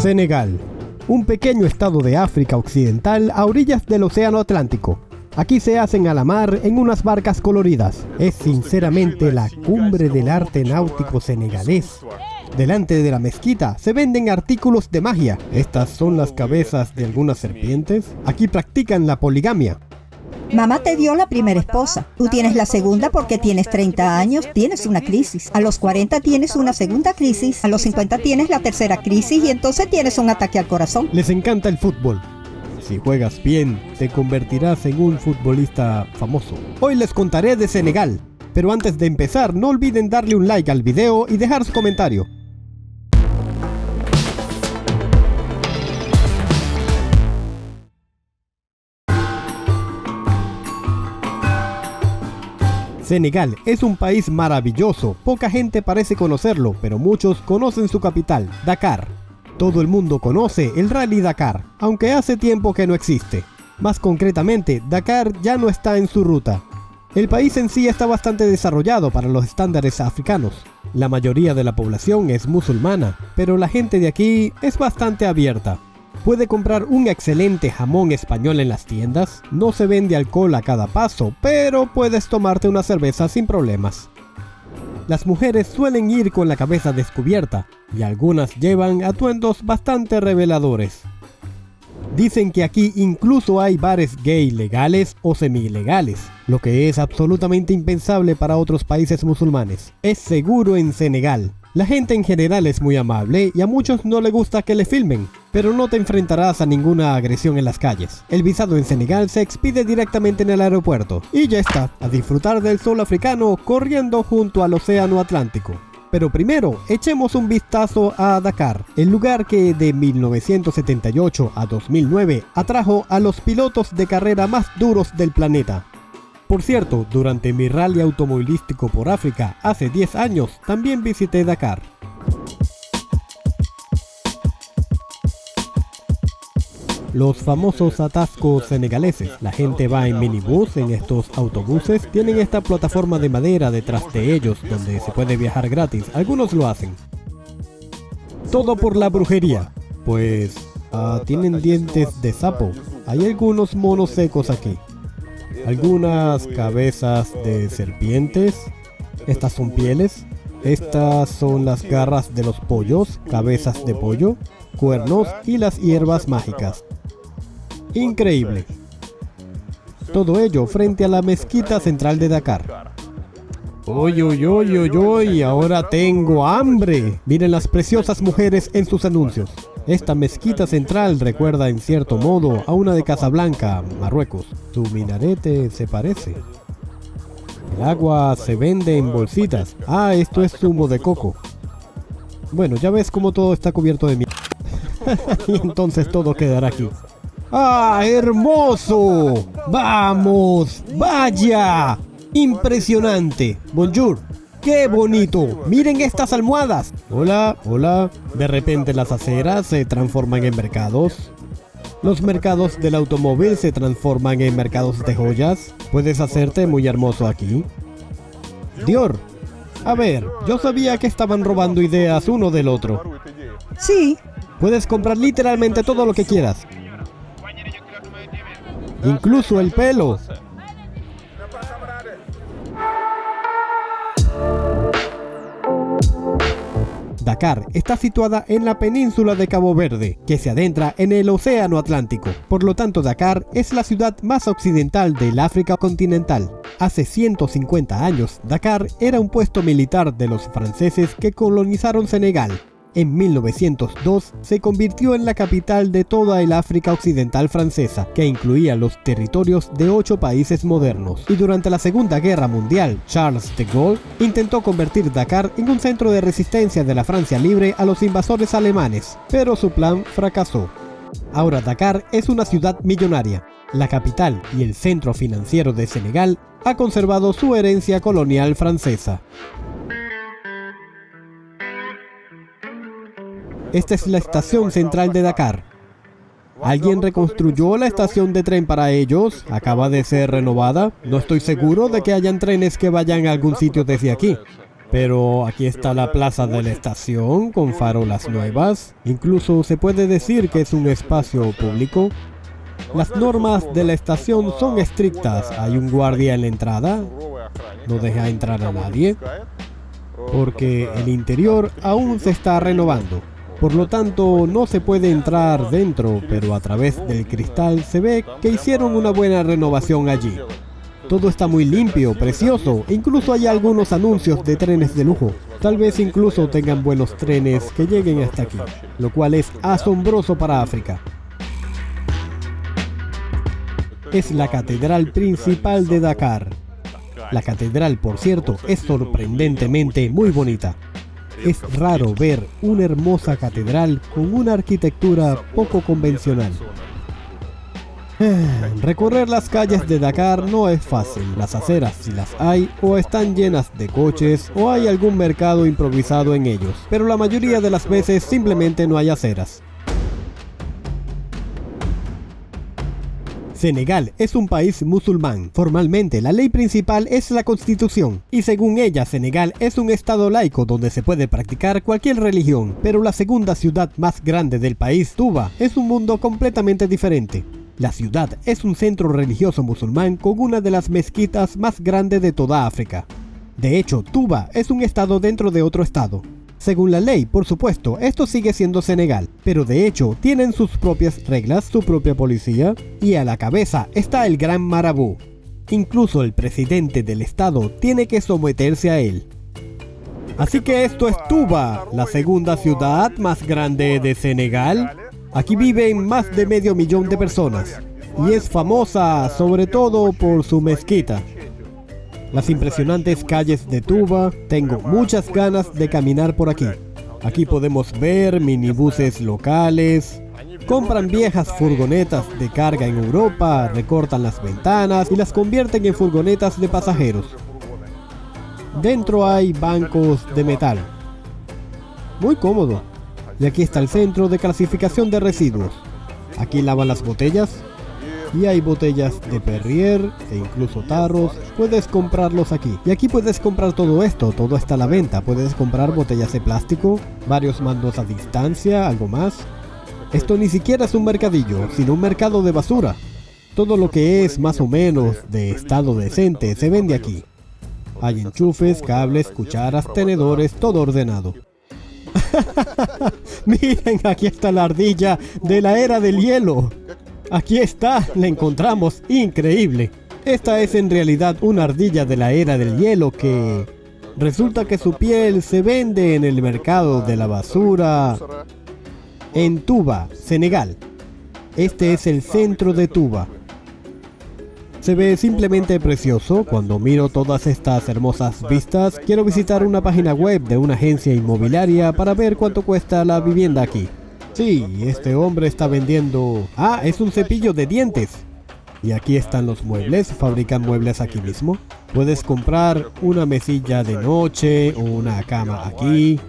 Senegal, un pequeño estado de África Occidental a orillas del Océano Atlántico. Aquí se hacen a la mar en unas barcas coloridas. Es sinceramente la cumbre del arte náutico senegalés. Delante de la mezquita se venden artículos de magia. Estas son las cabezas de algunas serpientes. Aquí practican la poligamia. Mamá te dio la primera esposa. Tú tienes la segunda porque tienes 30 años, tienes una crisis. A los 40 tienes una segunda crisis. A los 50 tienes la tercera crisis y entonces tienes un ataque al corazón. Les encanta el fútbol. Si juegas bien, te convertirás en un futbolista famoso. Hoy les contaré de Senegal. Pero antes de empezar, no olviden darle un like al video y dejar su comentario. Senegal es un país maravilloso, poca gente parece conocerlo, pero muchos conocen su capital, Dakar. Todo el mundo conoce el Rally Dakar, aunque hace tiempo que no existe. Más concretamente, Dakar ya no está en su ruta. El país en sí está bastante desarrollado para los estándares africanos. La mayoría de la población es musulmana, pero la gente de aquí es bastante abierta. Puede comprar un excelente jamón español en las tiendas, no se vende alcohol a cada paso, pero puedes tomarte una cerveza sin problemas. Las mujeres suelen ir con la cabeza descubierta, y algunas llevan atuendos bastante reveladores. Dicen que aquí incluso hay bares gay legales o semi-legales, lo que es absolutamente impensable para otros países musulmanes. Es seguro en Senegal. La gente en general es muy amable y a muchos no les gusta que le filmen, pero no te enfrentarás a ninguna agresión en las calles. El visado en Senegal se expide directamente en el aeropuerto y ya está, a disfrutar del sol africano corriendo junto al Océano Atlántico. Pero primero, echemos un vistazo a Dakar, el lugar que de 1978 a 2009 atrajo a los pilotos de carrera más duros del planeta. Por cierto, durante mi rally automovilístico por África hace 10 años también visité Dakar. Los famosos atascos senegaleses. La gente va en minibús, en estos autobuses. Tienen esta plataforma de madera detrás de ellos donde se puede viajar gratis. Algunos lo hacen. Todo por la brujería. Pues tienen dientes de sapo. Hay algunos monos secos aquí. Algunas cabezas de serpientes. Estas son pieles. Estas son las garras de los pollos, cabezas de pollo, cuernos y las hierbas mágicas. Increíble. Todo ello frente a la mezquita central de Dakar. ¡Uy, uy, uy, uy, uy! ¡Ahora tengo hambre! Miren las preciosas mujeres en sus anuncios. Esta mezquita central recuerda en cierto modo a una de Casablanca, Marruecos. Su minarete se parece. El agua se vende en bolsitas. Esto es zumo de coco. Bueno, ya ves cómo todo está cubierto de mierda. Y entonces todo quedará aquí. ¡Hermoso! ¡Vamos! ¡Vaya! ¡Impresionante! Bonjour. ¡Qué bonito! ¡Miren estas almohadas! Hola, hola. De repente las aceras se transforman en mercados. Los mercados del automóvil se transforman en mercados de joyas. Puedes hacerte muy hermoso aquí. Dior. A ver, yo sabía que estaban robando ideas uno del otro. Sí. Puedes comprar literalmente todo lo que quieras. Incluso el pelo. Dakar está situada en la península de Cabo Verde, que se adentra en el Océano Atlántico. Por lo tanto, Dakar es la ciudad más occidental del África continental. Hace 150 años, Dakar era un puesto militar de los franceses que colonizaron Senegal. En 1902 se convirtió en la capital de toda el África Occidental francesa, que incluía los territorios de 8 países modernos. Y durante la Segunda Guerra Mundial, Charles de Gaulle intentó convertir Dakar en un centro de resistencia de la Francia libre a los invasores alemanes, pero su plan fracasó. Ahora Dakar es una ciudad millonaria. La capital y el centro financiero de Senegal ha conservado su herencia colonial francesa. Esta es la estación central de Dakar. ¿Alguien reconstruyó la estación de tren para ellos? Acaba de ser renovada. No estoy seguro de que hayan trenes que vayan a algún sitio desde aquí. Pero aquí está la plaza de la estación con farolas nuevas. Incluso se puede decir que es un espacio público. Las normas de la estación son estrictas. Hay un guardia en la entrada. No deja entrar a nadie. Porque el interior aún se está renovando. Por lo tanto, no se puede entrar dentro, pero a través del cristal se ve que hicieron una buena renovación allí. Todo está muy limpio, precioso. Incluso hay algunos anuncios de trenes de lujo. Tal vez incluso tengan buenos trenes que lleguen hasta aquí, lo cual es asombroso para África. Es la catedral principal de Dakar. La catedral, por cierto, es sorprendentemente muy bonita. Es raro ver una hermosa catedral con una arquitectura poco convencional. Recorrer las calles de Dakar no es fácil. Las aceras, si las hay, o están llenas de coches, o hay algún mercado improvisado en ellos. Pero la mayoría de las veces simplemente no hay aceras. Senegal es un país musulmán. Formalmente, la ley principal es la Constitución, y según ella, Senegal es un estado laico donde se puede practicar cualquier religión. Pero la segunda ciudad más grande del país, Touba, es un mundo completamente diferente. La ciudad es un centro religioso musulmán con una de las mezquitas más grandes de toda África. De hecho, Touba es un estado dentro de otro estado. Según la ley, por supuesto, esto sigue siendo Senegal, pero de hecho tienen sus propias reglas, su propia policía, y a la cabeza está el gran marabú. Incluso el presidente del estado tiene que someterse a él. Así que esto es Touba, la segunda ciudad más grande de Senegal. Aquí viven más de 500.000 de personas, y es famosa sobre todo por su mezquita. Las impresionantes calles de Touba, tengo muchas ganas de caminar por aquí. Aquí podemos ver minibuses locales, compran viejas furgonetas de carga en Europa, recortan las ventanas y las convierten en furgonetas de pasajeros. Dentro hay bancos de metal. Muy cómodo. Y aquí está el centro de clasificación de residuos. Aquí lavan las botellas. Y hay botellas de Perrier e incluso tarros. Puedes comprarlos aquí. Y aquí puedes comprar todo esto. Todo está a la venta. Puedes comprar botellas de plástico, varios mandos a distancia, algo más. Esto ni siquiera es un mercadillo, sino un mercado de basura. Todo lo que es más o menos de estado decente se vende aquí. Hay enchufes, cables, cucharas, tenedores, todo ordenado. Miren, aquí está la ardilla de la era del hielo. Aquí está, la encontramos, increíble. Esta es en realidad una ardilla de la era del hielo que resulta que su piel se vende en el mercado de la basura en Touba, Senegal. Este es el centro de Touba. Se ve simplemente precioso. Cuando miro todas estas hermosas vistas, quiero visitar una página web de una agencia inmobiliaria para ver cuánto cuesta la vivienda aquí. Sí, este hombre está vendiendo... Ah, es un cepillo de dientes. Y aquí están los muebles, fabrican muebles aquí mismo. Puedes comprar una mesilla de noche o una cama aquí.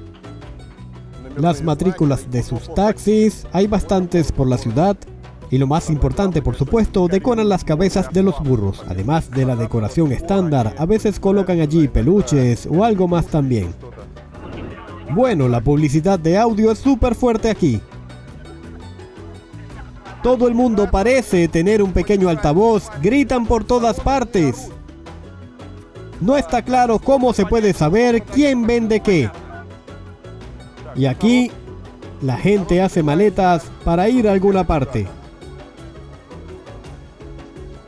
Las matrículas de sus taxis, hay bastantes por la ciudad. Y lo más importante, por supuesto, decoran las cabezas de los burros. Además de la decoración estándar, a veces colocan allí peluches o algo más también. Bueno, la publicidad de audio es súper fuerte aquí. Todo el mundo parece tener un pequeño altavoz, gritan por todas partes. No está claro cómo se puede saber quién vende qué. Y aquí, la gente hace maletas para ir a alguna parte.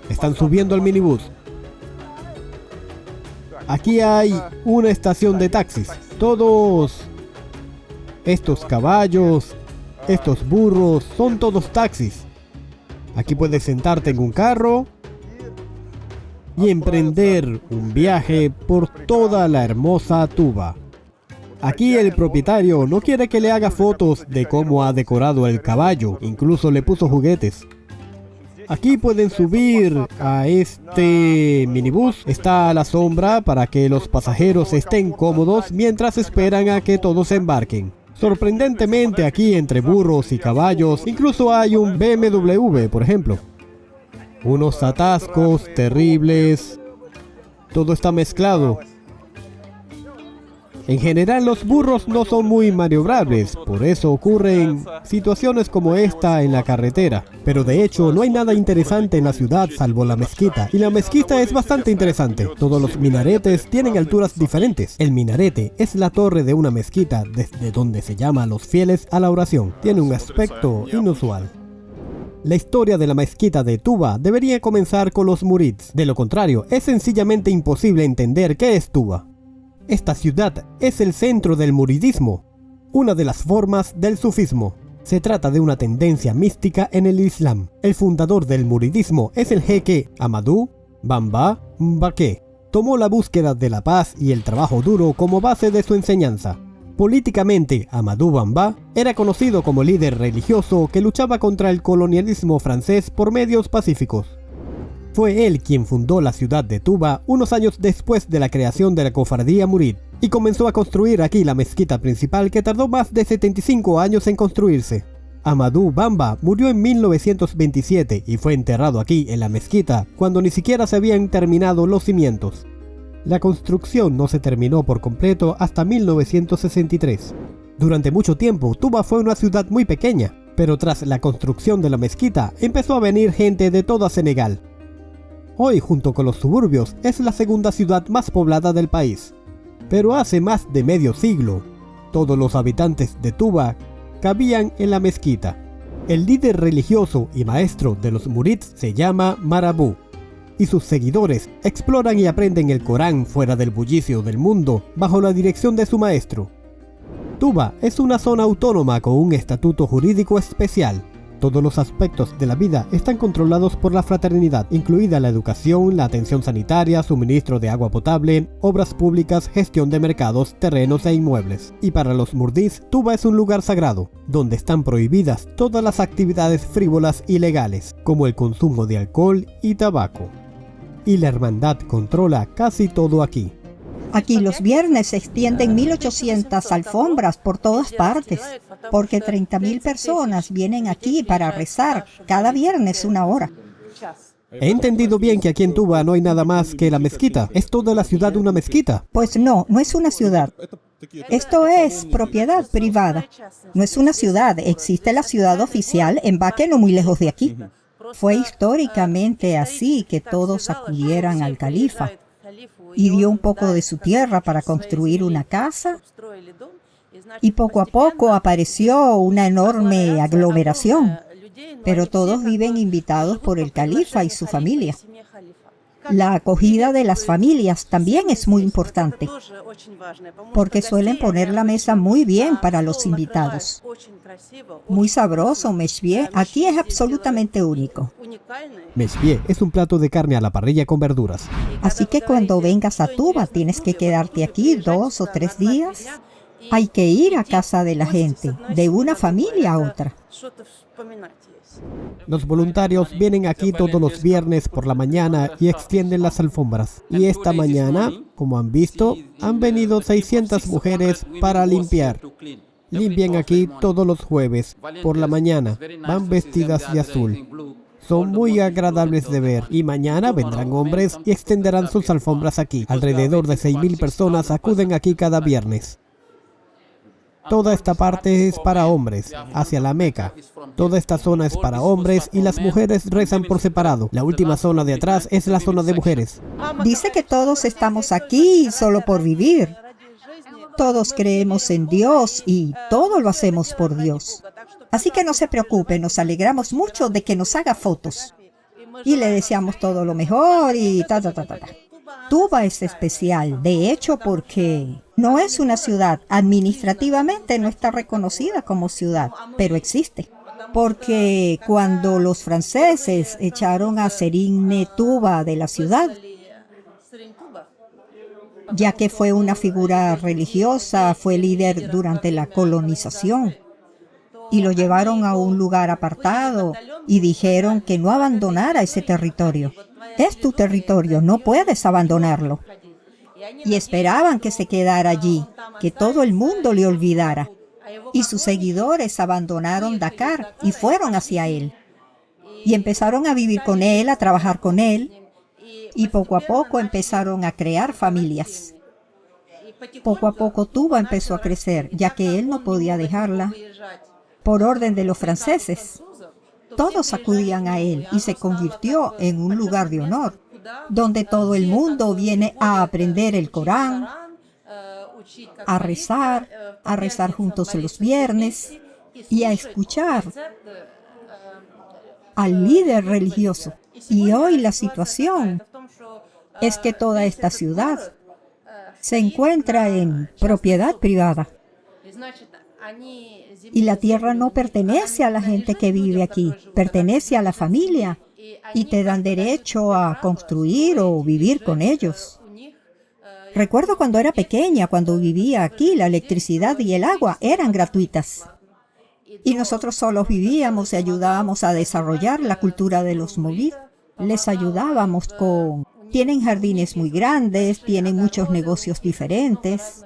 Están subiendo al minibús. Aquí hay una estación de taxis. Todos estos caballos, estos burros, son todos taxis. Aquí puedes sentarte en un carro y emprender un viaje por toda la hermosa Touba. Aquí el propietario no quiere que le haga fotos de cómo ha decorado el caballo, incluso le puso juguetes. Aquí pueden subir a este minibús, está a la sombra para que los pasajeros estén cómodos mientras esperan a que todos embarquen. Sorprendentemente aquí entre burros y caballos, incluso hay un BMW, por ejemplo. Unos atascos terribles, todo está mezclado. En general, los burros no son muy maniobrables, por eso ocurren situaciones como esta en la carretera. Pero de hecho, no hay nada interesante en la ciudad salvo la mezquita. Y la mezquita es bastante interesante. Todos los minaretes tienen alturas diferentes. El minarete es la torre de una mezquita desde donde se llama a los fieles a la oración. Tiene un aspecto inusual. La historia de la mezquita de Tuba debería comenzar con los murids. De lo contrario, es sencillamente imposible entender qué es Tuba. Esta ciudad es el centro del muridismo, una de las formas del sufismo. Se trata de una tendencia mística en el Islam. El fundador del muridismo es el jeque Ahmadu Bamba Mbaké. Tomó la búsqueda de la paz y el trabajo duro como base de su enseñanza. Políticamente, Ahmadu Bamba era conocido como líder religioso que luchaba contra el colonialismo francés por medios pacíficos. Fue él quien fundó la ciudad de Tuba unos años después de la creación de la cofradía murid y comenzó a construir aquí la mezquita principal que tardó más de 75 años en construirse. Ahmadu Bamba murió en 1927 y fue enterrado aquí en la mezquita cuando ni siquiera se habían terminado los cimientos. La construcción no se terminó por completo hasta 1963. Durante mucho tiempo, Tuba fue una ciudad muy pequeña, pero tras la construcción de la mezquita empezó a venir gente de toda Senegal. Hoy, junto con los suburbios, es la segunda ciudad más poblada del país. Pero hace más de medio siglo, todos los habitantes de Tuba cabían en la mezquita. El líder religioso y maestro de los murids se llama Marabú, y sus seguidores exploran y aprenden el Corán fuera del bullicio del mundo bajo la dirección de su maestro. Tuba es una zona autónoma con un estatuto jurídico especial. Todos los aspectos de la vida están controlados por la fraternidad, incluida la educación, la atención sanitaria, suministro de agua potable, obras públicas, gestión de mercados, terrenos e inmuebles. Y para los murdís, Tuba es un lugar sagrado, donde están prohibidas todas las actividades frívolas y legales, como el consumo de alcohol y tabaco. Y la hermandad controla casi todo aquí. Aquí los viernes se extienden 1.800 alfombras por todas partes, porque 30.000 personas vienen aquí para rezar cada viernes 1 hora. He entendido bien que aquí en Tuba no hay nada más que la mezquita. ¿Es toda la ciudad una mezquita? Pues no, no es una ciudad. Esto es propiedad privada. No es una ciudad, existe la ciudad oficial en Baque, no muy lejos de aquí. Fue históricamente así que todos acudieran al califa y dio un poco de su tierra para construir una casa, y poco a poco apareció una enorme aglomeración, pero todos viven invitados por el califa y su familia. La acogida de las familias también es muy importante, porque suelen poner la mesa muy bien para los invitados. Muy sabroso, meshbie, aquí es absolutamente único. Meshbie es un plato de carne a la parrilla con verduras. Así que cuando vengas a Tuba tienes que quedarte aquí 2 o 3 días. Hay que ir a casa de la gente, de una familia a otra. Los voluntarios vienen aquí todos los viernes por la mañana y extienden las alfombras. Y esta mañana, como han visto, han venido 600 mujeres para limpiar. Limpian aquí todos los jueves por la mañana. Van vestidas de azul. Son muy agradables de ver. Y mañana vendrán hombres y extenderán sus alfombras aquí. Alrededor de 6.000 personas acuden aquí cada viernes. Toda esta parte es para hombres, hacia la Meca. Toda esta zona es para hombres y las mujeres rezan por separado. La última zona de atrás es la zona de mujeres. Dice que todos estamos aquí solo por vivir. Todos creemos en Dios y todo lo hacemos por Dios. Así que no se preocupe, nos alegramos mucho de que nos haga fotos. Y le deseamos todo lo mejor y ta. Tuba es especial, de hecho, porque no es una ciudad. Administrativamente no está reconocida como ciudad, pero existe. Porque cuando los franceses echaron a Serigne Touba de la ciudad, ya que fue una figura religiosa, fue líder durante la colonización, y lo llevaron a un lugar apartado y dijeron que no abandonara ese territorio. Es tu territorio, no puedes abandonarlo. Y esperaban que se quedara allí, que todo el mundo le olvidara. Y sus seguidores abandonaron Dakar y fueron hacia él. Y empezaron a vivir con él, a trabajar con él. Y poco a poco empezaron a crear familias. Poco a poco Tuba empezó a crecer, ya que él no podía dejarla por orden de los franceses. Todos acudían a él y se convirtió en un lugar de honor, donde todo el mundo viene a aprender el Corán, a rezar juntos los viernes y a escuchar al líder religioso. Y hoy la situación es que toda esta ciudad se encuentra en propiedad privada. Y la tierra no pertenece a la gente que vive aquí, pertenece a la familia. Y te dan derecho a construir o vivir con ellos. Recuerdo cuando era pequeña, cuando vivía aquí, la electricidad y el agua eran gratuitas. Y nosotros solos vivíamos y ayudábamos a desarrollar la cultura de los Molid. Les ayudábamos con... Tienen jardines muy grandes, tienen muchos negocios diferentes.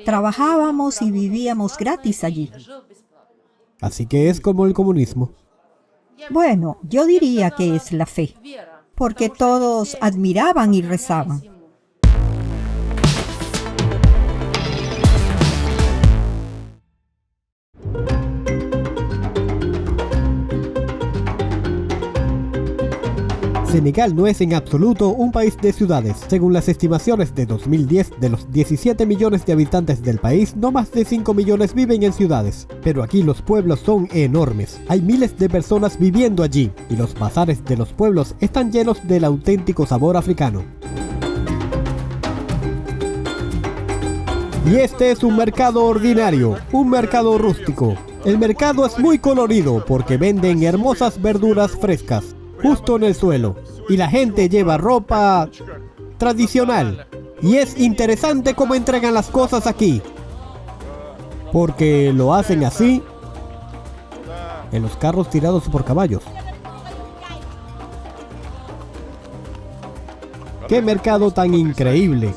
Trabajábamos y vivíamos gratis allí. Así que es como el comunismo. Bueno, yo diría que es la fe, porque todos admiraban y rezaban. Senegal no es en absoluto un país de ciudades. Según las estimaciones de 2010, de los 17 millones de habitantes del país, no más de 5 millones viven en ciudades. Pero aquí los pueblos son enormes. Hay miles de personas viviendo allí, y los bazares de los pueblos están llenos del auténtico sabor africano. Y este es un mercado ordinario, un mercado rústico. El mercado es muy colorido porque venden hermosas verduras frescas justo en el suelo, y la gente lleva ropa tradicional. Y es interesante cómo entregan las cosas aquí, porque lo hacen así en los carros tirados por caballos. ¡Qué mercado tan increíble!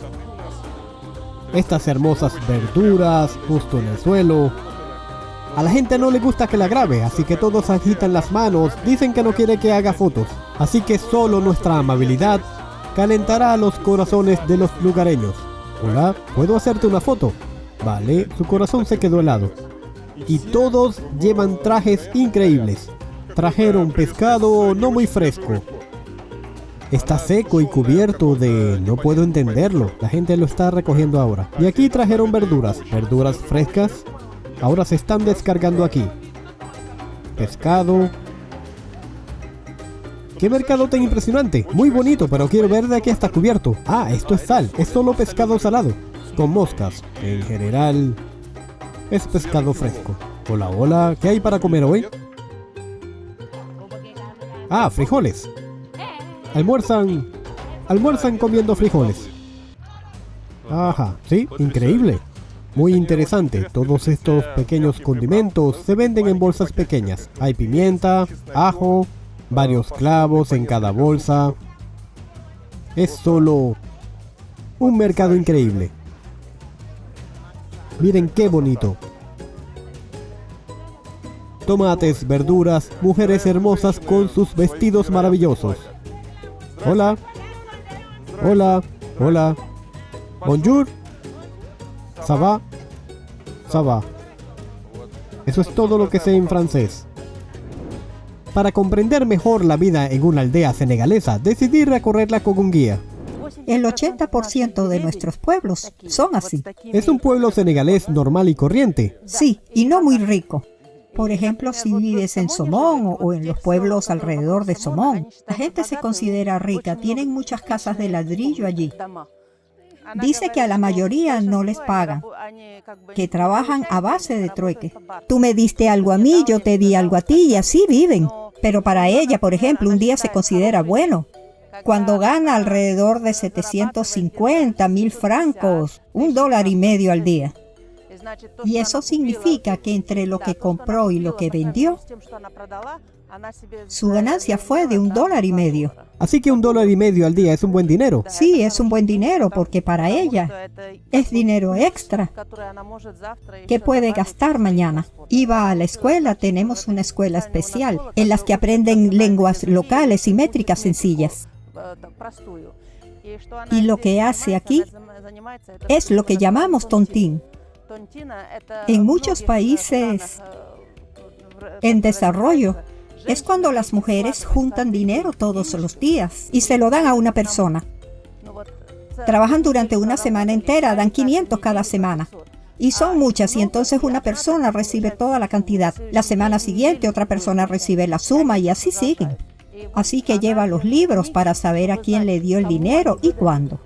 Estas hermosas verduras justo en el suelo. A la gente no le gusta que la grabe, así que todos agitan las manos, dicen que no quiere que haga fotos. Así que solo nuestra amabilidad calentará los corazones de los lugareños. Hola, ¿puedo hacerte una foto? Vale, su corazón se quedó helado. Y todos llevan trajes increíbles. Trajeron pescado no muy fresco. Está seco y cubierto de... no puedo entenderlo. La gente lo está recogiendo ahora. Y aquí trajeron verduras frescas. Ahora se están descargando aquí. Pescado. ¡Qué mercado tan impresionante! Muy bonito, pero quiero ver de qué está cubierto. Ah, esto es sal. Es solo pescado salado. Con moscas. En general, es pescado fresco. Hola, hola. ¿Qué hay para comer hoy? Ah, frijoles. Almuerzan comiendo frijoles. Ajá, sí, increíble. Muy interesante, todos estos pequeños condimentos se venden en bolsas pequeñas. Hay pimienta, ajo, varios clavos en cada bolsa. Es solo un mercado increíble. Miren qué bonito. Tomates, verduras, mujeres hermosas con sus vestidos maravillosos. Hola. Hola. Hola. Bonjour. Ça va? Ça va. Eso es todo lo que sé en francés. Para comprender mejor la vida en una aldea senegalesa, decidí recorrerla con un guía. El 80% de nuestros pueblos son así. Es un pueblo senegalés normal y corriente. Sí, y no muy rico. Por ejemplo, si vives en Somón o en los pueblos alrededor de Somón, la gente se considera rica, tienen muchas casas de ladrillo allí. Dice que a la mayoría no les pagan, que trabajan a base de trueque. Tú me diste algo a mí, yo te di algo a ti y así viven. Pero para ella, por ejemplo, un día se considera bueno. Cuando gana alrededor de 750.000 francos, $1.50 al día. Y eso significa que entre lo que compró y lo que vendió, su ganancia fue de $1.50. Así que $1.50 al día es un buen dinero. Sí, es un buen dinero porque para ella es dinero extra que puede gastar mañana. Iba a la escuela, tenemos una escuela especial en las que aprenden lenguas locales y métricas sencillas. Y lo que hace aquí es lo que llamamos tontín. En muchos países en desarrollo, es cuando las mujeres juntan dinero todos los días y se lo dan a una persona. Trabajan durante una semana entera, dan 500 cada semana. Y son muchas, y entonces una persona recibe toda la cantidad. La semana siguiente otra persona recibe la suma y así siguen. Así que lleva los libros para saber a quién le dio el dinero y cuándo.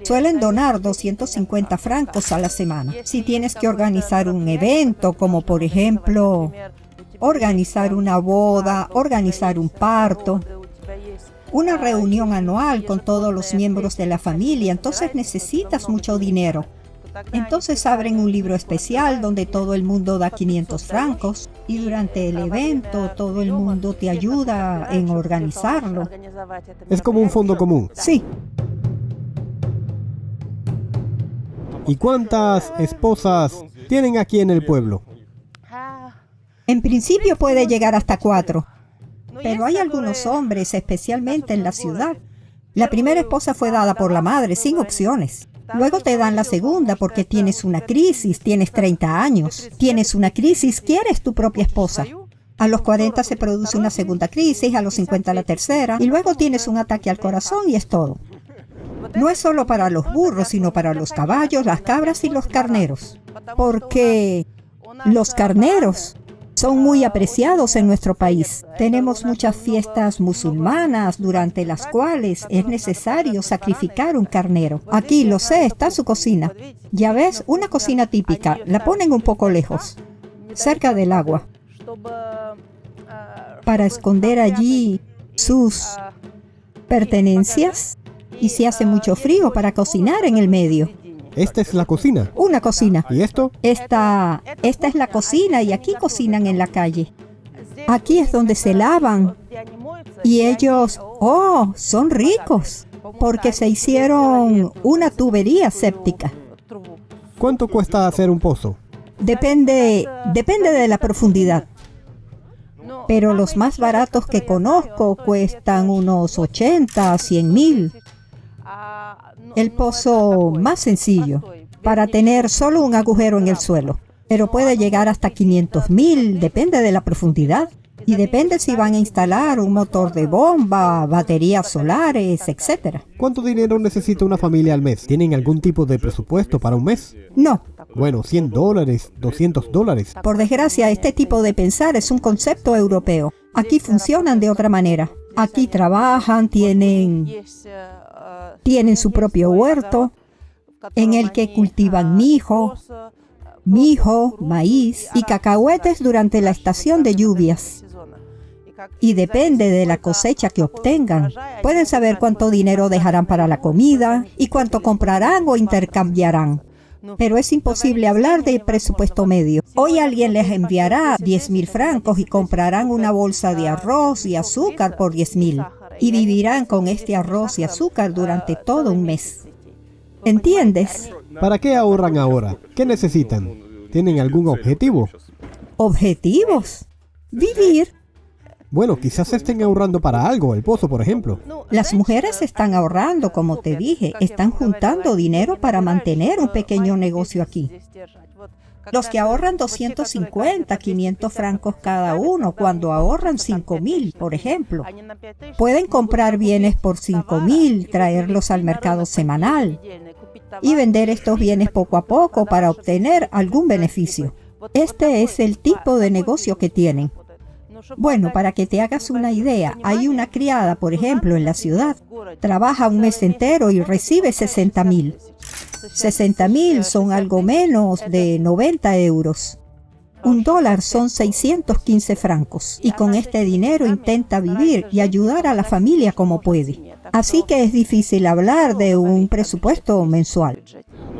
Suelen donar 250 francos a la semana. Si tienes que organizar un evento, como por ejemplo, organizar una boda, organizar un parto, una reunión anual con todos los miembros de la familia, entonces necesitas mucho dinero. Entonces abren un libro especial donde todo el mundo da 500 francos y durante el evento todo el mundo te ayuda en organizarlo. Es como un fondo común. Sí. ¿Y cuántas esposas tienen aquí en el pueblo? En principio puede llegar hasta 4. Pero hay algunos hombres, especialmente en la ciudad. La primera esposa fue dada por la madre, sin opciones. Luego te dan la segunda porque tienes una crisis, tienes 30 años. Tienes una crisis, quieres tu propia esposa. A los 40 se produce una segunda crisis, a los 50 la tercera, y luego tienes un ataque al corazón y es todo. No es solo para los burros, sino para los caballos, las cabras y los carneros. Porque los carneros son muy apreciados en nuestro país. Tenemos muchas fiestas musulmanas durante las cuales es necesario sacrificar un carnero. Aquí, lo sé, está su cocina. Ya ves, una cocina típica. La ponen un poco lejos, cerca del agua, para esconder allí sus pertenencias. Y si hace mucho frío, para cocinar en el medio. ¿Esta es la cocina? Una cocina. ¿Y esto? Esta es la cocina y aquí cocinan en la calle. Aquí es donde se lavan. Y ellos, son ricos, porque se hicieron una tubería séptica. ¿Cuánto cuesta hacer un pozo? Depende de la profundidad. Pero los más baratos que conozco cuestan unos 80, 100 mil. El pozo más sencillo, para tener solo un agujero en el suelo. Pero puede llegar hasta 500.000, depende de la profundidad. Y depende si van a instalar un motor de bomba, baterías solares, etc. ¿Cuánto dinero necesita una familia al mes? ¿Tienen algún tipo de presupuesto para un mes? No. Bueno, $100, $200. Por desgracia, este tipo de pensar es un concepto europeo. Aquí funcionan de otra manera. Aquí trabajan, tienen su propio huerto en el que cultivan mijo, maíz y cacahuetes durante la estación de lluvias. Y depende de la cosecha que obtengan, pueden saber cuánto dinero dejarán para la comida y cuánto comprarán o intercambiarán. Pero es imposible hablar de presupuesto medio. Hoy alguien les enviará 10.000 francos y comprarán una bolsa de arroz y azúcar por 10.000. Y vivirán con este arroz y azúcar durante todo un mes. ¿Entiendes? ¿Para qué ahorran ahora? ¿Qué necesitan? ¿Tienen algún objetivo? ¿Objetivos? Vivir. Bueno, quizás estén ahorrando para algo, el pozo, por ejemplo. Las mujeres están ahorrando, como te dije, están juntando dinero para mantener un pequeño negocio aquí. Los que ahorran 250, 500 francos cada uno, cuando ahorran 5.000, por ejemplo, pueden comprar bienes por 5.000, traerlos al mercado semanal y vender estos bienes poco a poco para obtener algún beneficio. Este es el tipo de negocio que tienen. Bueno, para que te hagas una idea, hay una criada, por ejemplo, en la ciudad, trabaja un mes entero y recibe 60.000. 60.000 son algo menos de 90 euros. $1 son 615 francos. Y con este dinero intenta vivir y ayudar a la familia como puede. Así que es difícil hablar de un presupuesto mensual.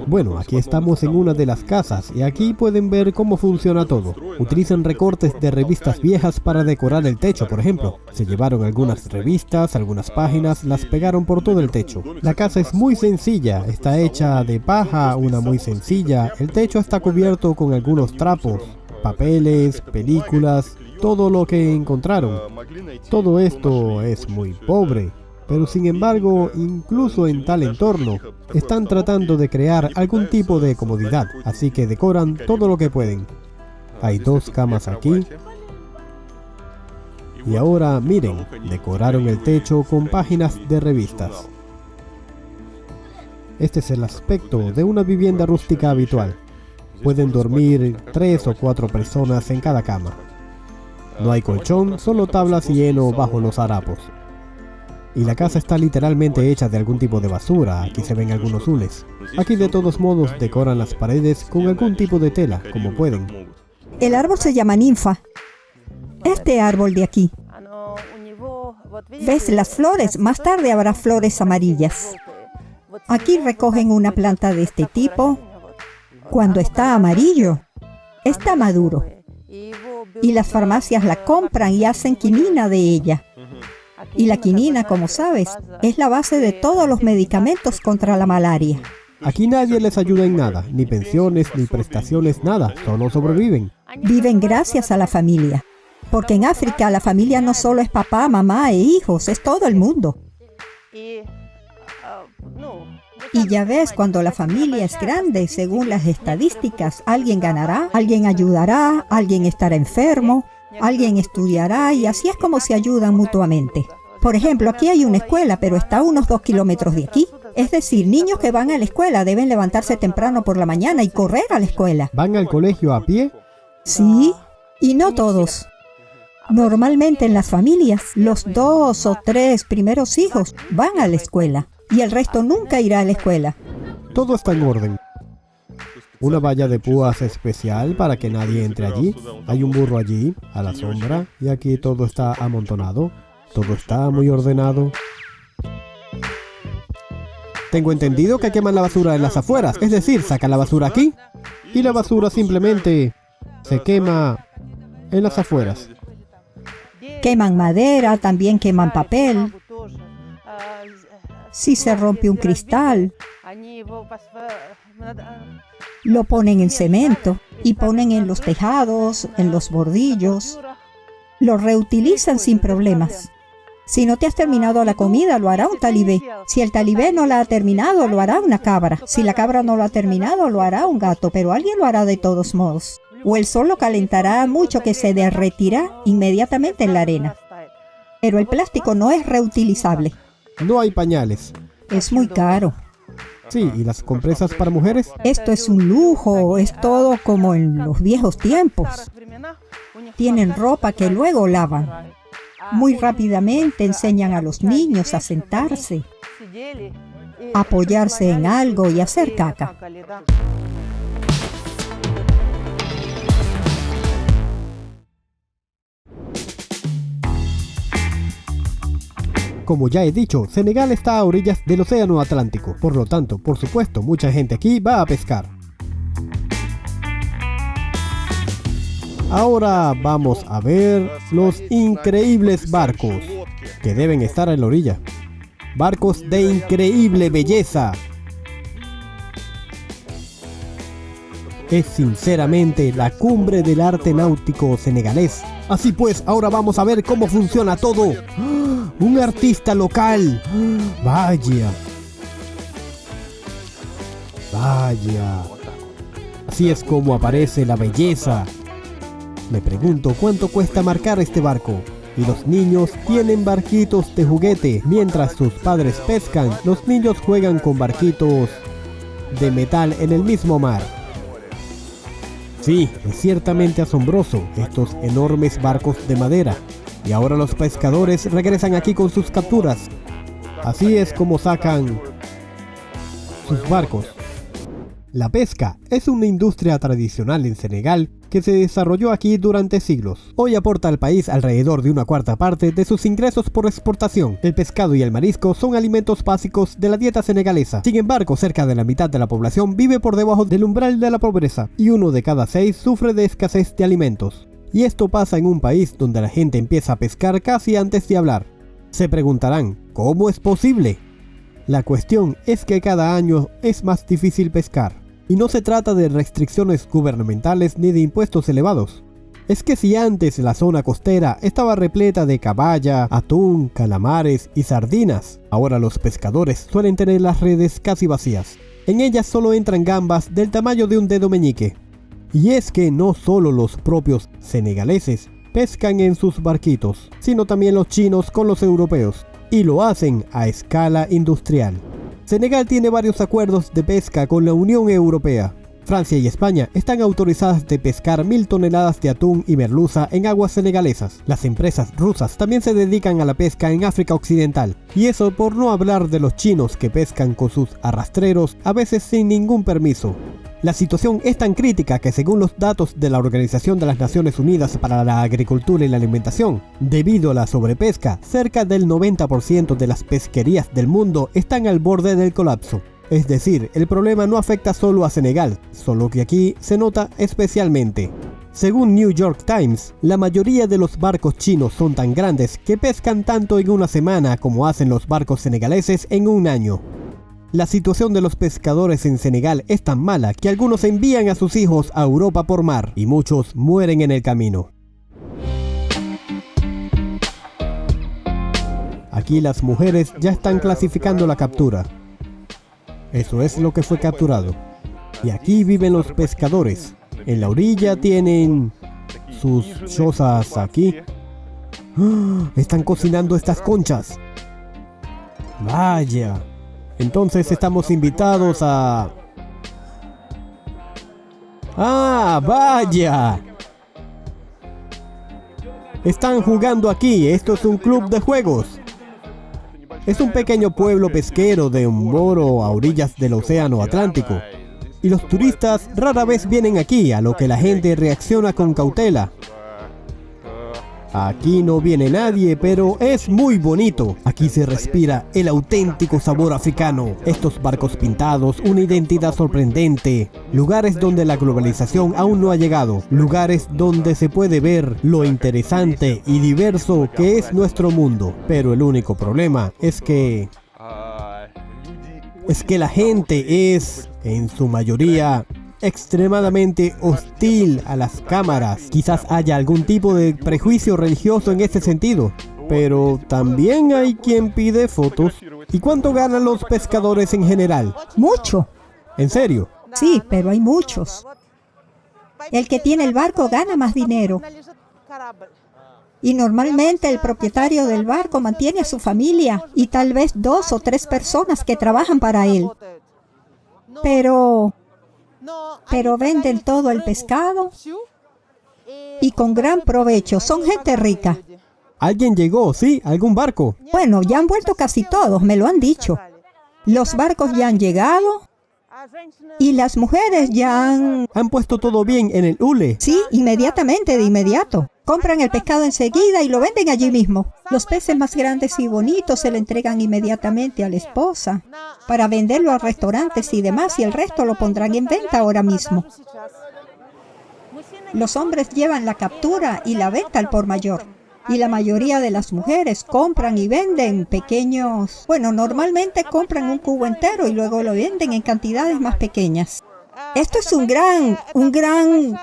Bueno, aquí estamos en una de las casas y aquí pueden ver cómo funciona todo. Utilizan recortes de revistas viejas para decorar el techo, por ejemplo. Se llevaron algunas revistas, algunas páginas, las pegaron por todo el techo. La casa es muy sencilla, está hecha de paja, una muy sencilla. El techo está cubierto con algunos trapos, papeles, películas, todo lo que encontraron. Todo esto es muy pobre. Pero sin embargo, incluso en tal entorno, están tratando de crear algún tipo de comodidad, así que decoran todo lo que pueden. Hay 2 camas aquí. Y ahora miren, decoraron el techo con páginas de revistas. Este es el aspecto de una vivienda rústica habitual. Pueden dormir 3 o 4 personas en cada cama. No hay colchón, solo tablas y heno bajo los harapos. Y la casa está literalmente hecha de algún tipo de basura, aquí se ven algunos hules. Aquí de todos modos decoran las paredes con algún tipo de tela, como pueden. El árbol se llama ninfa. Este árbol de aquí. ¿Ves las flores? Más tarde habrá flores amarillas. Aquí recogen una planta de este tipo. Cuando está amarillo, está maduro. Y las farmacias la compran y hacen quinina de ella. Y la quinina, como sabes, es la base de todos los medicamentos contra la malaria. Aquí nadie les ayuda en nada, ni pensiones, ni prestaciones, nada, solo sobreviven. Viven gracias a la familia. Porque en África la familia no solo es papá, mamá e hijos, es todo el mundo. Y ya ves, cuando la familia es grande, según las estadísticas, alguien ganará, alguien ayudará, alguien estará enfermo, alguien estudiará y así es como se ayudan mutuamente. Por ejemplo, aquí hay una escuela, pero está a unos 2 kilómetros de aquí. Es decir, niños que van a la escuela deben levantarse temprano por la mañana y correr a la escuela. ¿Van al colegio a pie? Sí, y no todos. Normalmente en las familias, los 2 o 3 primeros hijos van a la escuela y el resto nunca irá a la escuela. Todo está en orden. Una valla de púas especial para que nadie entre allí. Hay un burro allí, a la sombra, y aquí todo está amontonado. Todo está muy ordenado. Tengo entendido que queman la basura en las afueras, es decir, sacan la basura aquí y la basura simplemente se quema en las afueras. Queman madera, también queman papel. Si se rompe un cristal, lo ponen en cemento y ponen en los tejados, en los bordillos. Lo reutilizan sin problemas. Si no te has terminado la comida, lo hará un talibé. Si el talibé no la ha terminado, lo hará una cabra. Si la cabra no lo ha terminado, lo hará un gato, pero alguien lo hará de todos modos. O el sol lo calentará mucho que se derretirá inmediatamente en la arena. Pero el plástico no es reutilizable. No hay pañales. Es muy caro. Sí, ¿y las compresas para mujeres? Esto es un lujo, es todo como en los viejos tiempos. Tienen ropa que luego lavan. Muy rápidamente enseñan a los niños a sentarse, apoyarse en algo y hacer caca. Como ya he dicho, Senegal está a orillas del Océano Atlántico, por lo tanto, por supuesto, mucha gente aquí va a pescar. Ahora vamos a ver los increíbles barcos que deben estar en la orilla. Barcos de increíble belleza. Es sinceramente la cumbre del arte náutico senegalés. Así pues, ahora vamos a ver cómo funciona todo. ¡Ah! ¡Un artista local! ¡Ah! ¡Vaya! ¡Vaya! Así es como aparece la belleza. Me pregunto cuánto cuesta marcar este barco. Y los niños tienen barquitos de juguete. Mientras sus padres pescan, los niños juegan con barquitos de metal en el mismo mar. Sí, es ciertamente asombroso, estos enormes barcos de madera. Y ahora los pescadores regresan aquí con sus capturas. Así es como sacan sus barcos. La pesca es una industria tradicional en Senegal que se desarrolló aquí durante siglos. Hoy aporta al país alrededor de una cuarta parte de sus ingresos por exportación. El pescado y el marisco son alimentos básicos de la dieta senegalesa. Sin embargo, cerca de la mitad de la población vive por debajo del umbral de la pobreza y 1 de cada 6 sufre de escasez de alimentos. Y esto pasa en un país donde la gente empieza a pescar casi antes de hablar. Se preguntarán, ¿cómo es posible? La cuestión es que cada año es más difícil pescar. Y no se trata de restricciones gubernamentales ni de impuestos elevados. Es que si antes la zona costera estaba repleta de caballa, atún, calamares y sardinas, ahora los pescadores suelen tener las redes casi vacías. En ellas solo entran gambas del tamaño de un dedo meñique. Y es que no solo los propios senegaleses pescan en sus barquitos, sino también los chinos con los europeos, y lo hacen a escala industrial. Senegal tiene varios acuerdos de pesca con la Unión Europea. Francia y España están autorizadas de pescar 1000 toneladas de atún y merluza en aguas senegalesas. Las empresas rusas también se dedican a la pesca en África Occidental, y eso por no hablar de los chinos que pescan con sus arrastreros, a veces sin ningún permiso. La situación es tan crítica que, según los datos de la Organización de las Naciones Unidas para la Agricultura y la Alimentación, debido a la sobrepesca, cerca del 90% de las pesquerías del mundo están al borde del colapso. Es decir, el problema no afecta solo a Senegal, solo que aquí se nota especialmente. Según New York Times, la mayoría de los barcos chinos son tan grandes que pescan tanto en una semana como hacen los barcos senegaleses en un año. La situación de los pescadores en Senegal es tan mala que algunos envían a sus hijos a Europa por mar y muchos mueren en el camino. Aquí las mujeres ya están clasificando la captura. Eso es lo que fue capturado. Y aquí viven los pescadores. En la orilla tienen sus chozas aquí. ¡Ah! Están cocinando estas conchas. Vaya. Entonces estamos invitados a... ¡Ah, vaya! Están jugando aquí. Esto es un club de juegos. Es un pequeño pueblo pesquero de un moro a orillas del Océano Atlántico. Y los turistas rara vez vienen aquí, a lo que la gente reacciona con cautela. Aquí no viene nadie, pero es muy bonito. Aquí se respira el auténtico sabor africano. Estos barcos pintados, una identidad sorprendente. Lugares donde la globalización aún no ha llegado. Lugares donde se puede ver lo interesante y diverso que es nuestro mundo. Pero el único problema es que la gente es, en su mayoría, extremadamente hostil a las cámaras. Quizás haya algún tipo de prejuicio religioso en este sentido, pero también hay quien pide fotos. ¿Y cuánto ganan los pescadores en general? Mucho. ¿En serio? Sí, pero hay muchos. El que tiene el barco gana más dinero. Y normalmente el propietario del barco mantiene a su familia y tal vez 2 o 3 personas que trabajan para él. Pero venden todo el pescado y con gran provecho. Son gente rica. ¿Alguien llegó, sí? ¿Algún barco? Bueno, ya han vuelto casi todos, me lo han dicho. Los barcos ya han llegado y las mujeres ya ¿Han puesto todo bien en el hule? Sí, inmediatamente, de inmediato. Compran el pescado enseguida y lo venden allí mismo. Los peces más grandes y bonitos se le entregan inmediatamente a la esposa para venderlo a restaurantes y demás, y el resto lo pondrán en venta ahora mismo. Los hombres llevan la captura y la venta al por mayor. Y la mayoría de las mujeres compran y venden pequeños... Bueno, normalmente compran un cubo entero y luego lo venden en cantidades más pequeñas. Esto es un gran...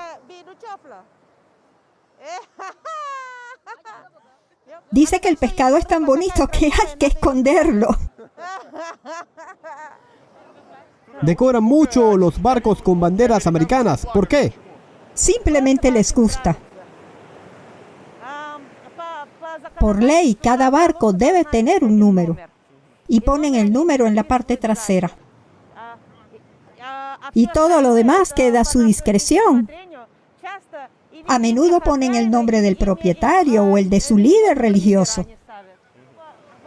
Dice que el pescado es tan bonito que hay que esconderlo. Decoran mucho los barcos con banderas americanas. ¿Por qué? Simplemente les gusta. Por ley, cada barco debe tener un número. Y ponen el número en la parte trasera. Y todo lo demás queda a su discreción. A menudo ponen el nombre del propietario o el de su líder religioso.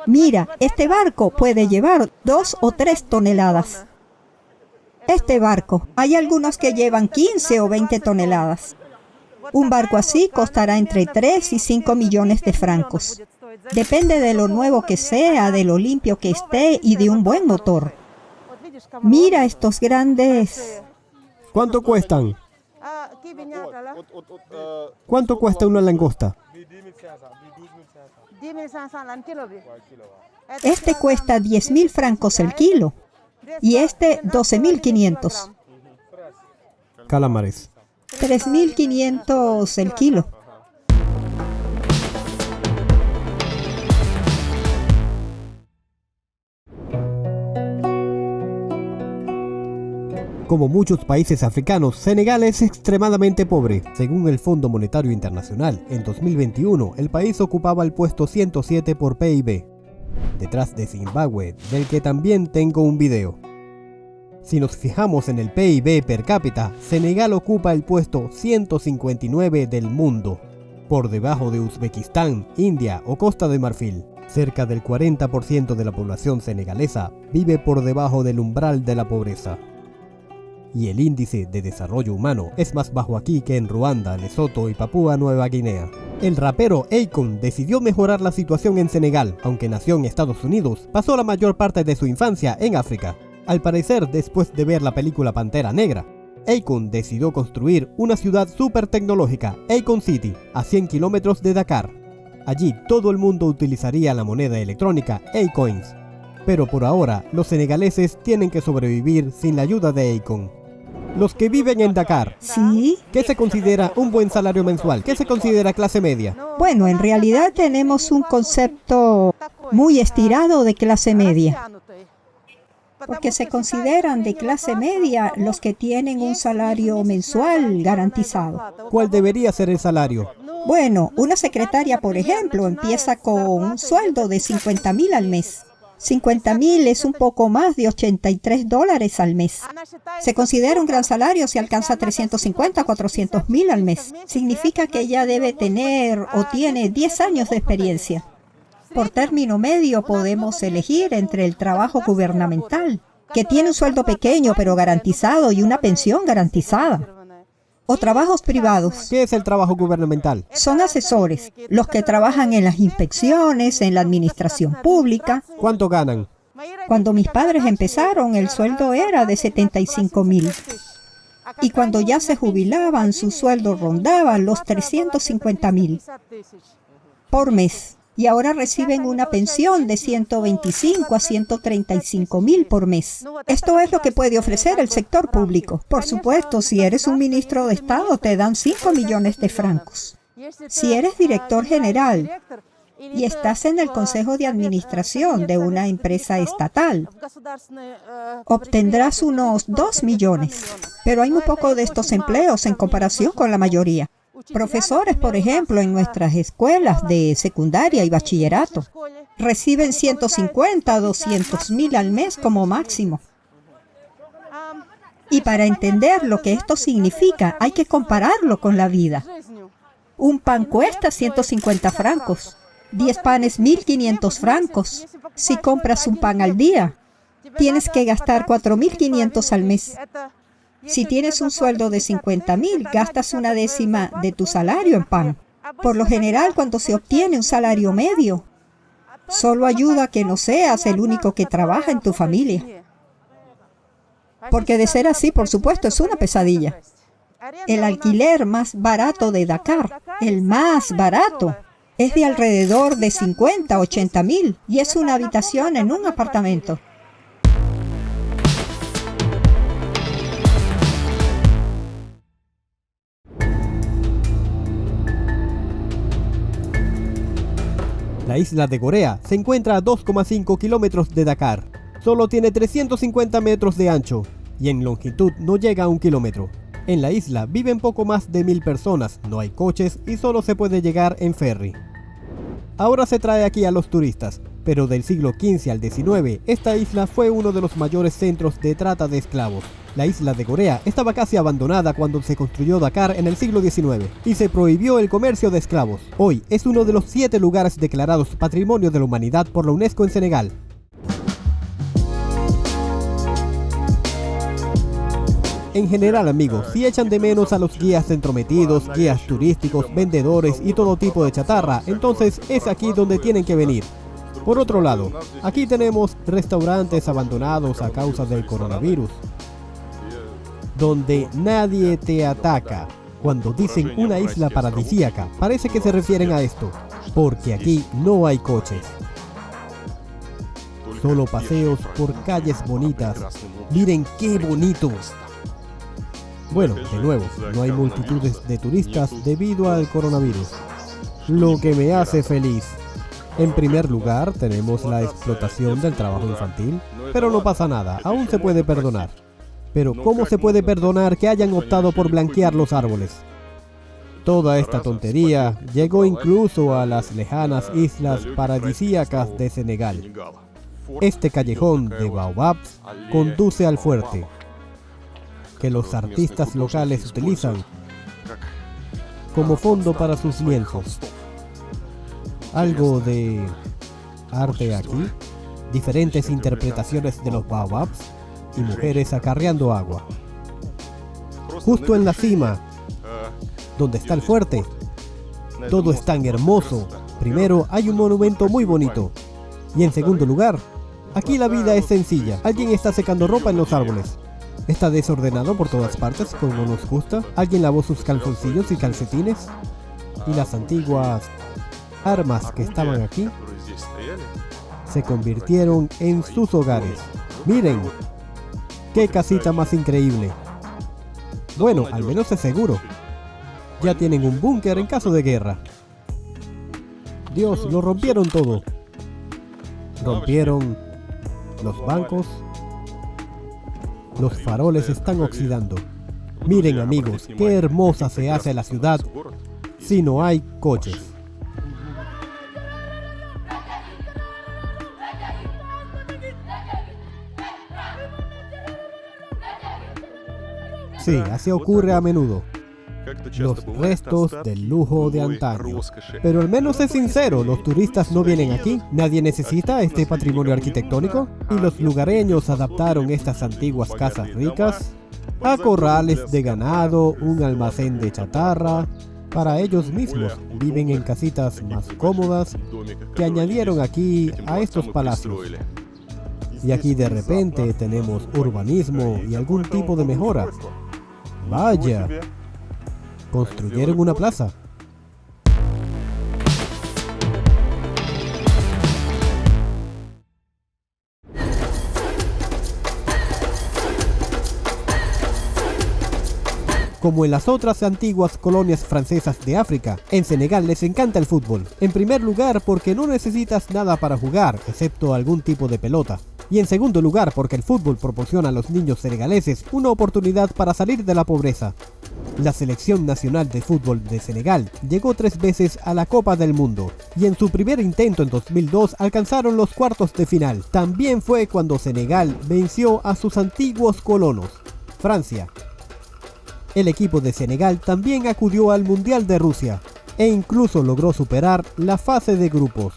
Mira, este barco puede llevar 2 o 3 toneladas. Este barco, hay algunos que llevan 15 o 20 toneladas. Un barco así costará entre 3 y 5 millones de francos. Depende de lo nuevo que sea, de lo limpio que esté y de un buen motor. Mira estos grandes... ¿Cuánto cuestan? ¿Cuánto cuesta una langosta? Este cuesta 10.000 francos el kilo y este 12.500. Calamares. $3.500 el kilo. Como muchos países africanos, Senegal es extremadamente pobre. Según el Fondo Monetario Internacional, en 2021 el país ocupaba el puesto 107 por PIB, detrás de Zimbabue, del que también tengo un video. Si nos fijamos en el PIB per cápita, Senegal ocupa el puesto 159 del mundo, por debajo de Uzbekistán, India o Costa de Marfil. Cerca del 40% de la población senegalesa vive por debajo del umbral de la pobreza. Y el índice de desarrollo humano es más bajo aquí que en Ruanda, Lesoto y Papúa Nueva Guinea. El rapero Akon decidió mejorar la situación en Senegal, aunque nació en Estados Unidos, pasó la mayor parte de su infancia en África. Al parecer, después de ver la película Pantera Negra, Akon decidió construir una ciudad súper tecnológica, Akon City, a 100 kilómetros de Dakar. Allí todo el mundo utilizaría la moneda electrónica A-Coins. Pero por ahora, los senegaleses tienen que sobrevivir sin la ayuda de Akon. Los que viven en Dakar, ¿Sí? ¿qué se considera un buen salario mensual? ¿Qué se considera clase media? Bueno, en realidad tenemos un concepto muy estirado de clase media, porque se consideran de clase media los que tienen un salario mensual garantizado. ¿Cuál debería ser el salario? Bueno, una secretaria, por ejemplo, empieza con un sueldo de $50,000 al mes. $50,000 es un poco más de $83 al mes. Se considera un gran salario si alcanza 350 a 400,000 al mes. Significa que ella debe tener o tiene 10 años de experiencia. Por término medio podemos elegir entre el trabajo gubernamental, que tiene un sueldo pequeño pero garantizado y una pensión garantizada, o trabajos privados. ¿Qué es el trabajo gubernamental? Son asesores, los que trabajan en las inspecciones, en la administración pública. ¿Cuánto ganan? Cuando mis padres empezaron, el sueldo era de 75,000. Y cuando ya se jubilaban, su sueldo rondaba los 350,000 por mes. Y ahora reciben una pensión de 125 a 135,000 por mes. Esto es lo que puede ofrecer el sector público. Por supuesto, si eres un ministro de Estado, te dan 5 millones de francos. Si eres director general y estás en el consejo de administración de una empresa estatal, obtendrás unos 2 millones. Pero hay muy poco de estos empleos en comparación con la mayoría. Profesores, por ejemplo, en nuestras escuelas de secundaria y bachillerato, reciben 150 a 200,000 al mes como máximo. Y para entender lo que esto significa, hay que compararlo con la vida. Un pan cuesta 150 francos, 10 panes 1.500 francos. Si compras un pan al día, tienes que gastar 4.500 al mes. Si tienes un sueldo de 50,000, gastas una décima de tu salario en pan. Por lo general, cuando se obtiene un salario medio, solo ayuda a que no seas el único que trabaja en tu familia. Porque de ser así, por supuesto, es una pesadilla. El alquiler más barato de Dakar, el más barato, es de alrededor de 50 a 80,000 y es una habitación en un apartamento. La isla de Corea se encuentra a 2,5 kilómetros de Dakar. Solo tiene 350 metros de ancho y en longitud no llega a 1 kilómetro. En la isla viven poco más de 1,000 personas, no hay coches y solo se puede llegar en ferry. Ahora se trae aquí a los turistas, pero del siglo XV al XIX, esta isla fue uno de los mayores centros de trata de esclavos. La isla de Corea estaba casi abandonada cuando se construyó Dakar en el siglo XIX y se prohibió el comercio de esclavos. Hoy es uno de los 7 lugares declarados Patrimonio de la Humanidad por la UNESCO en Senegal. En general, amigos, si echan de menos a los guías entrometidos, guías turísticos, vendedores y todo tipo de chatarra, entonces es aquí donde tienen que venir. Por otro lado, aquí tenemos restaurantes abandonados a causa del coronavirus, donde nadie te ataca. Cuando dicen una isla paradisíaca, parece que se refieren a esto, porque aquí no hay coches. Solo paseos por calles bonitas. Miren qué bonito. Bueno, de nuevo, no hay multitudes de turistas debido al coronavirus, lo que me hace feliz. En primer lugar, tenemos la explotación del trabajo infantil, pero no pasa nada, aún se puede perdonar. Pero ¿cómo se puede perdonar que hayan optado por blanquear los árboles? Toda esta tontería llegó incluso a las lejanas islas paradisíacas de Senegal. Este callejón de baobabs conduce al fuerte, que los artistas locales utilizan como fondo para sus lienzos. Algo de arte aquí, diferentes interpretaciones de los baobabs y mujeres acarreando agua. Justo en la cima, donde está el fuerte, todo es tan hermoso. Primero, hay un monumento muy bonito. Y en segundo lugar, aquí la vida es sencilla. Alguien está secando ropa en los árboles. Está desordenado por todas partes, como nos gusta. Alguien lavó sus calzoncillos y calcetines. Y las antiguas armas que estaban aquí se convirtieron en sus hogares. Miren, qué casita más increíble. Bueno, al menos es seguro. Ya tienen un búnker en caso de guerra. Dios, lo rompieron todo. Rompieron los bancos. Los faroles están oxidando. Miren, amigos, qué hermosa se hace la ciudad si no hay coches. Sí, así ocurre a menudo. Los restos del lujo de antaño. Pero al menos es sincero, los turistas no vienen aquí. Nadie necesita este patrimonio arquitectónico. Y los lugareños adaptaron estas antiguas casas ricas a corrales de ganado, un almacén de chatarra. Para ellos mismos viven en casitas más cómodas que añadieron aquí a estos palacios. Y aquí de repente tenemos urbanismo y algún tipo de mejora. Vaya, construyeron una plaza. Como en las otras antiguas colonias francesas de África, en Senegal les encanta el fútbol. En primer lugar porque no necesitas nada para jugar, excepto algún tipo de pelota. Y en segundo lugar porque el fútbol proporciona a los niños senegaleses una oportunidad para salir de la pobreza. La selección nacional de fútbol de Senegal llegó 3 veces a la Copa del Mundo y en su primer intento en 2002 alcanzaron los cuartos de final. También fue cuando Senegal venció a sus antiguos colonos, Francia. El equipo de Senegal también acudió al Mundial de Rusia e incluso logró superar la fase de grupos.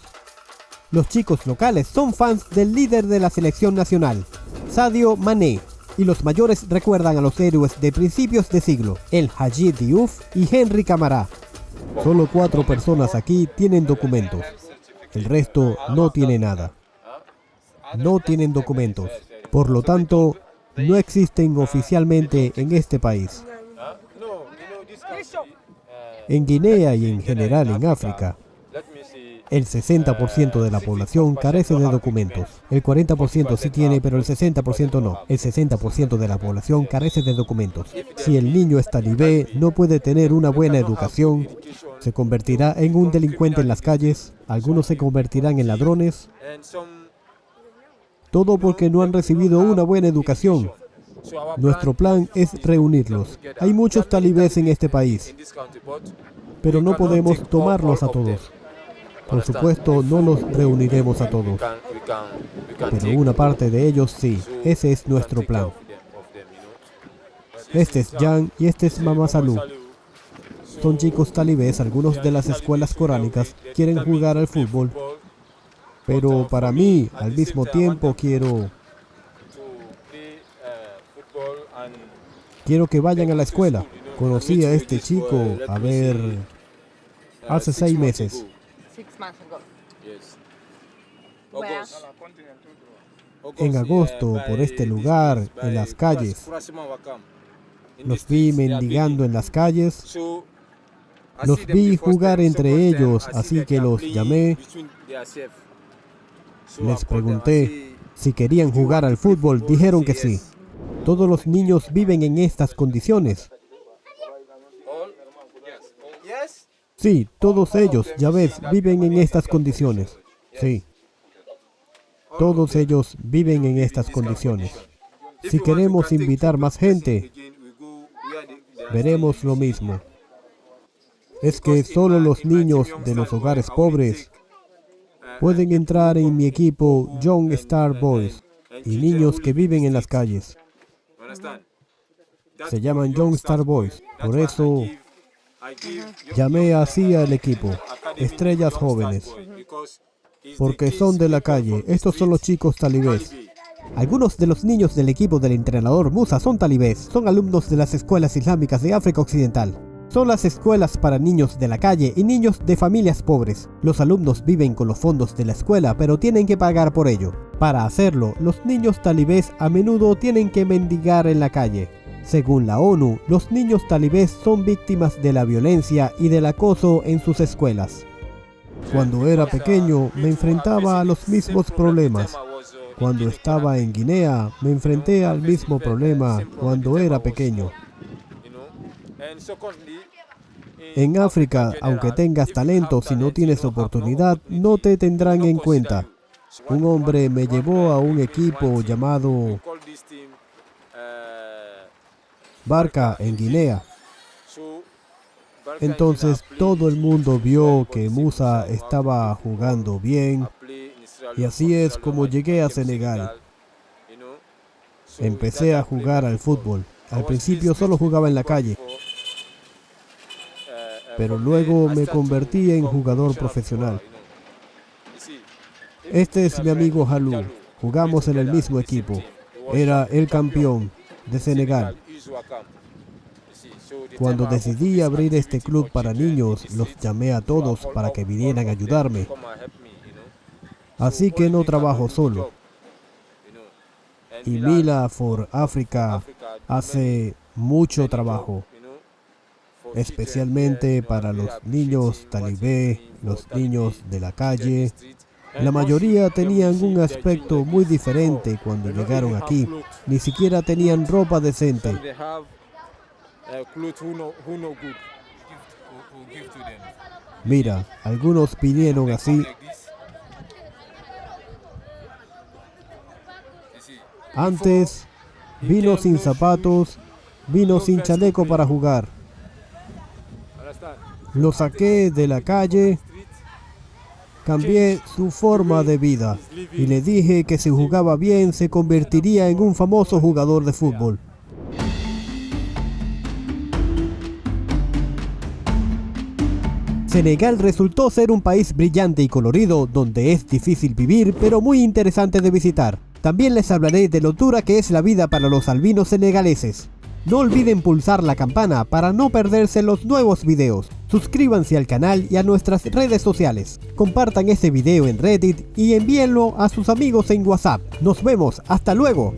Los chicos locales son fans del líder de la selección nacional, Sadio Mané, y los mayores recuerdan a los héroes de principios de siglo, El Hadji Diouf y Henry Camara. Solo 4 personas aquí tienen documentos, el resto no tiene nada. No tienen documentos, por lo tanto, no existen oficialmente en este país. En Guinea y en general en África, el 60% de la población carece de documentos. El 40% sí tiene, pero el 60% no. El 60% de la población carece de documentos. Si el niño es talibé, no puede tener una buena educación, se convertirá en un delincuente en las calles, algunos se convertirán en ladrones. Todo porque no han recibido una buena educación. Nuestro plan es reunirlos. Hay muchos talibés en este país, pero no podemos tomarlos a todos. Por supuesto, no los reuniremos a todos, pero una parte de ellos sí. Ese es nuestro plan. Este es Jan y este es Mama Salou. Son chicos talibés, algunos de las escuelas coránicas quieren jugar al fútbol, pero para mí, al mismo tiempo, quiero que vayan a la escuela. Conocí a este chico, hace 6 meses. En agosto, por este lugar, en las calles. Los vi mendigando en las calles. Los vi jugar entre ellos, así que los llamé. Les pregunté si querían jugar al fútbol. Dijeron que sí. Todos los niños viven en estas condiciones. Sí, todos ellos, ya ves, viven en estas condiciones. Sí. Todos ellos viven en estas condiciones. Si queremos invitar más gente, veremos lo mismo. Es que solo los niños de los hogares pobres pueden entrar en mi equipo Young Star Boys y niños que viven en las calles. Se llaman Young Star Boys. Por eso llamé así al equipo, Estrellas Jóvenes. Porque son de la calle. Estos son los chicos talibés. Algunos de los niños del equipo del entrenador Musa son talibés. Son alumnos de las escuelas islámicas de África Occidental. Son las escuelas para niños de la calle y niños de familias pobres. Los alumnos viven con los fondos de la escuela, pero tienen que pagar por ello. Para hacerlo, los niños talibés a menudo tienen que mendigar en la calle. Según la ONU, los niños talibés son víctimas de la violencia y del acoso en sus escuelas. Cuando era pequeño, me enfrentaba a los mismos problemas. Cuando estaba en Guinea, me enfrenté al mismo problema cuando era pequeño. En África, aunque tengas talento, si no tienes oportunidad, no te tendrán en cuenta. Un hombre me llevó a un equipo llamado Barca en Guinea. Entonces todo el mundo vio que Musa estaba jugando bien y así es como llegué a Senegal. Empecé a jugar al fútbol. Al principio solo jugaba en la calle, pero luego me convertí en jugador profesional. Este es mi amigo Halou. Jugamos en el mismo equipo. Era el campeón de Senegal. Cuando decidí abrir este club para niños, los llamé a todos para que vinieran a ayudarme. Así que no trabajo solo. Y Mila for Africa hace mucho trabajo, especialmente para los niños talibé, los niños de la calle. La mayoría tenían un aspecto muy diferente cuando llegaron aquí. Ni siquiera tenían ropa decente. Mira, algunos vinieron así. Antes, vino sin zapatos, vino sin chaleco para jugar. Lo saqué de la calle, cambié su forma de vida y le dije que si jugaba bien se convertiría en un famoso jugador de fútbol. Senegal resultó ser un país brillante y colorido, donde es difícil vivir, pero muy interesante de visitar. También les hablaré de lo dura que es la vida para los albinos senegaleses. No olviden pulsar la campana para no perderse los nuevos videos. Suscríbanse al canal y a nuestras redes sociales. Compartan este video en Reddit y envíenlo a sus amigos en WhatsApp. Nos vemos, hasta luego.